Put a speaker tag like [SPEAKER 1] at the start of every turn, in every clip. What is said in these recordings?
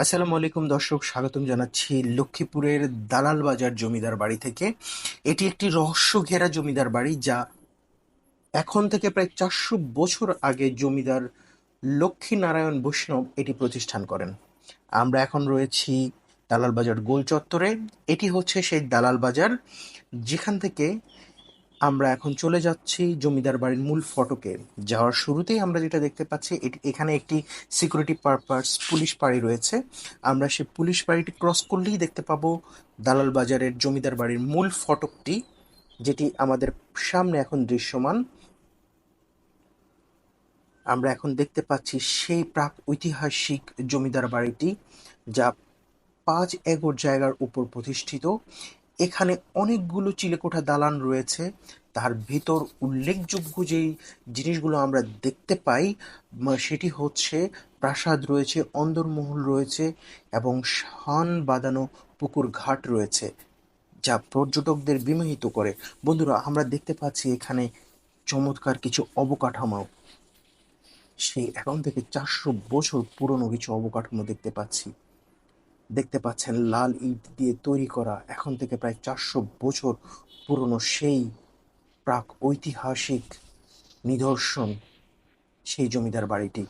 [SPEAKER 1] আসসালামু আলাইকুম দর্শক, স্বাগতম জানাচ্ছি লক্ষ্মীপুরের দালাল বাজার জমিদার বাড়ি থেকে। এটি একটি রহস্য ঘেরা জমিদার বাড়ি, যা এখন থেকে প্রায় 400 বছর আগে জমিদার লক্ষ্মীনারায়ণ বৈষ্ণব এটি প্রতিষ্ঠান করেন। আমরা এখন রয়েছি দালাল বাজার গোল চত্বরে। এটি হচ্ছে সেই দালাল বাজার যেখান থেকে আমরা এখন চলে যাচ্ছি জমিদার বাড়ির মূল ফটকে। যাওয়ার শুরুতেই আমরা যেটা দেখতে পাচ্ছি, এখানে একটি সিকিউরিটি পারপাস পুলিশ বাড়ি রয়েছে। আমরা সেই পুলিশ বাড়িটি ক্রস করলেই দেখতে পাবো দালাল বাজারের জমিদার বাড়ির মূল ফটকটি, যেটি আমাদের সামনে এখন দৃশ্যমান। আমরা এখন দেখতে পাচ্ছি সেই প্রাক ঐতিহাসিক জমিদার বাড়িটি, যা 5 একর জায়গার উপর প্রতিষ্ঠিত। এখানে অনেকগুলো চিলেকোঠা দালান রয়েছে। তার ভেতর উল্লেখযোগ্য যেই জিনিসগুলো আমরা দেখতে পাই, সেটি হচ্ছে প্রাসাদ রয়েছে, অন্দরমহল রয়েছে এবং শান বাঁধানো পুকুর ঘাট রয়েছে, যা পর্যটকদের বিমোহিত করে। বন্ধুরা, আমরা দেখতে পাচ্ছি এখানে চমৎকার কিছু অবকাঠামো, সেই এখন থেকে 400 বছর পুরনো কিছু অবকাঠামো দেখতে পাচ্ছি। দেখতে পাচ্ছেন লাল ইট দিয়ে তৈরি করা, এখন থেকে প্রায় 400 বছর পুরনো সেই প্রাক ঐতিহাসিক নিদর্শন, সেই জমিদার বাড়িটি।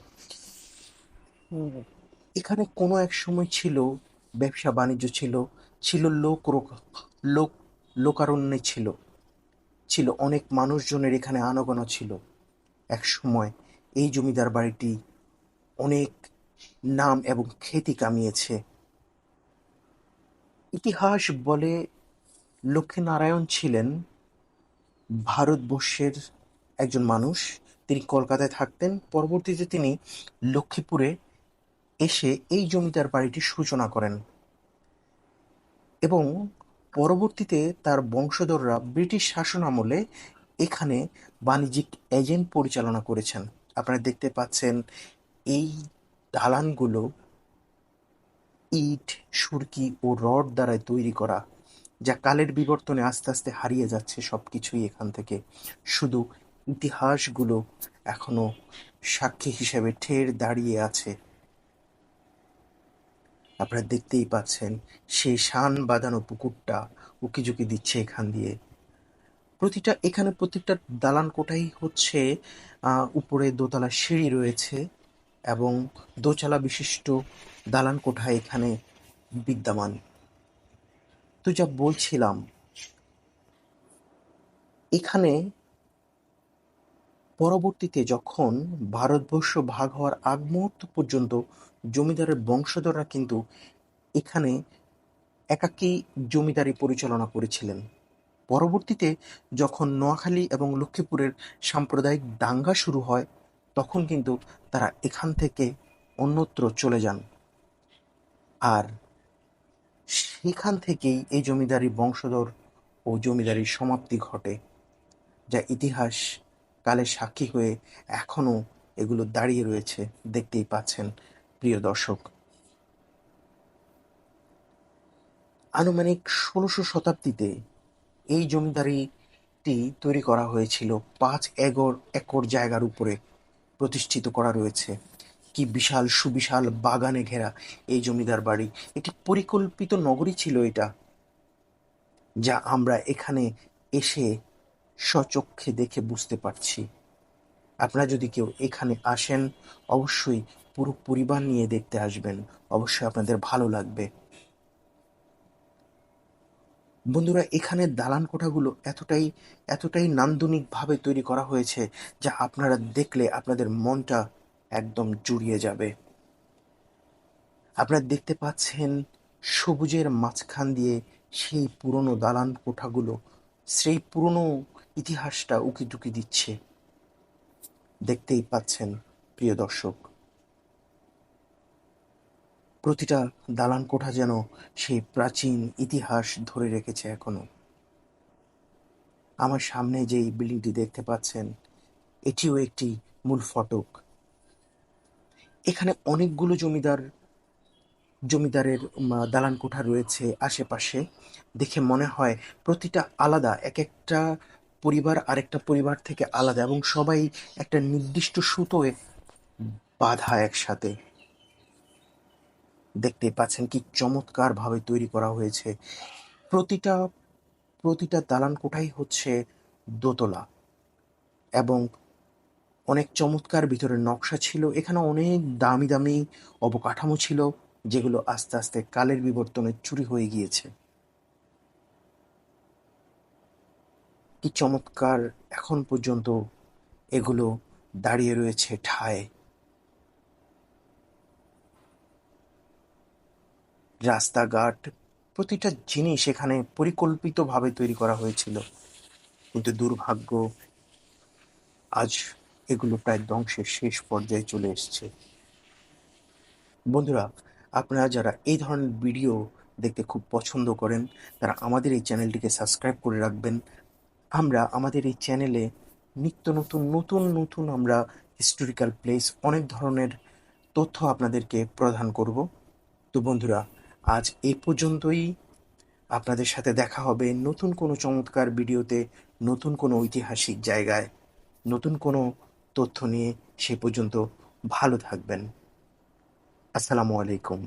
[SPEAKER 1] এখানে কোনো এক সময় ছিল ব্যবসা বাণিজ্য, ছিল ছিল লোক লোকারণ্যে ছিল ছিল অনেক মানুষজনের এখানে আনাগোনা ছিল। এক সময় এই জমিদার বাড়িটি অনেক নাম এবং খ্যাতি কামিয়েছে। ইতিহাস বলে লক্ষ্মীনারায়ণ ছিলেন ভারতবর্ষের একজন মানুষ। তিনি কলকাতায় থাকতেন। পরবর্তীতে তিনি লক্ষ্মীপুরে এসে এই জমিদার বাড়িটির সূচনা করেন এবং পরবর্তীতে তার বংশধররা ব্রিটিশ শাসনামলে এখানে বাণিজ্যিক এজেন্ট পরিচালনা করেছেন। আপনারা দেখতে পাচ্ছেন এই দালানগুলো ইট, সুরকি ও রড দ্বারাই তৈরি করা, যা কালের বিবর্তনে আস্তে আস্তে হারিয়ে যাচ্ছে সবকিছুই এখান থেকে। শুধু ইতিহাসগুলো এখনো সাক্ষী হিসেবে ঠের দাঁড়িয়ে আছে। আপনারা দেখতেই পাচ্ছেন সেই শান বাঁধানো পুকুরটা উকিঝুঁকি দিচ্ছে এখান দিয়ে। প্রত্যেকটা দালান কোঠাই হচ্ছে, উপরে দোতলা সিঁড়ি রয়েছে এবং দোতলা বিশিষ্ট দালান কোঠা এখানে বিদ্যমান। তো যা বলছিলাম, এখানে পরবর্তীতে যখন ভারতবর্ষ ভাগ হওয়ার আগ মুহূর্ত পর্যন্ত জমিদারের বংশধররা কিন্তু এখানে একাকী জমিদারি পরিচালনা করেছিলেন। পরবর্তীতে যখন নোয়াখালী এবং লক্ষ্মীপুরের সাম্প্রদায়িক দাঙ্গা শুরু হয়, তখন কিন্তু তারা এখান থেকে অন্যত্র চলে যান। আর সেখান থেকেই এই জমিদারি বংশধর ও জমিদারির সমাপ্তি ঘটে, যা ইতিহাস কালের সাক্ষী হয়ে এখনো এগুলো দাঁড়িয়ে রয়েছে। দেখতেই পাচ্ছেন প্রিয় দর্শক। আনুমানিক 16শ শতাব্দীতে এই জমিদারিটি তৈরি করা হয়েছিল। 5 একর জায়গার উপরে প্রতিষ্ঠিত করা রয়েছে। কি বিশাল সুবিশাল বাগানে ঘেরা এই জমিদার বাড়ি! একটি পরিকল্পিত নগরী ছিল এটা, যা আমরা এখানে এসে স্বচক্ষে দেখে বুঝতে পারছি। আপনারা যদি কেউ এখানে আসেন, অবশ্যই পুরো পরিবার নিয়ে দেখতে আসবেন। অবশ্যই আপনাদের ভালো লাগবে। বন্ধুরা, এখানে দালান কোঠাগুলো এতটাই নান্দনিকভাবে তৈরি করা হয়েছে, যা আপনারা দেখলে আপনাদের মনটা একদম জুড়িয়ে যাবে। আপনারা দেখতে পাচ্ছেন সবুজের মাঝখান দিয়ে সেই পুরনো দালান কোঠাগুলো সেই পুরনো ইতিহাসটা উকিঝুঁকি দিচ্ছে। দেখতেই পাচ্ছেন প্রিয় দর্শক, প্রতিটা দালান কোঠা যেন সেই প্রাচীন ইতিহাস ধরে রেখেছে এখনো। আমার সামনে যেই বিল্ডিংটি দেখতে পাচ্ছেন, এটিও একটি মূল ফটক। এখানে অনেকগুলো জমিদারের দালান কোঠা রয়েছে আশেপাশে। দেখে মনে হয় প্রতিটা আলাদা, এক একটা পরিবার আরেকটা পরিবার থেকে আলাদা, এবং সবাই একটা নির্দিষ্ট সুতোয় বাঁধা একসাথে। দেখতেই পাচ্ছেন কি চমৎকারভাবে তৈরি করা হয়েছে। প্রতিটা প্রতিটা দালান কোঠাই হচ্ছে দোতলা এবং অনেক চমৎকার ভিতরে নকশা ছিল। এখানে অনেক দামি দামি অবকাঠামো ছিল, যেগুলো আস্তে আস্তে কালের বিবর্তনে চুরি হয়ে গিয়েছে। কি চমৎকার এখন পর্যন্ত এগুলো দাঁড়িয়ে রয়েছে ঠায়। রাস্তাঘাট, প্রতিটা জিনিস এখানে পরিকল্পিতভাবে তৈরি করা হয়েছিল, কিন্তু দুর্ভাগ্য আজ এগুলো প্রায় ধ্বংসের শেষ পর্যায়ে চলে এসছে। বন্ধুরা, আপনারা যারা এই ধরনের ভিডিও দেখতে খুব পছন্দ করেন, তারা আমাদের এই চ্যানেলটিকে সাবস্ক্রাইব করে রাখবেন। আমরা আমাদের এই চ্যানেলে নিত্য নতুন নতুন নতুন আমরা হিস্টোরিক্যাল প্লেস, অনেক ধরনের তথ্য আপনাদেরকে প্রদান করব। তো বন্ধুরা, আজ এই পর্যন্তই। আপনাদের সাথে দেখা হবে নতুন কোনো চমৎকার ভিডিওতে, নতুন কোনো ঐতিহাসিক জায়গায়, নতুন কোনো তথ্য নিয়ে। সে পর্যন্ত ভালো থাকবেন। আসসালামু আলাইকুম।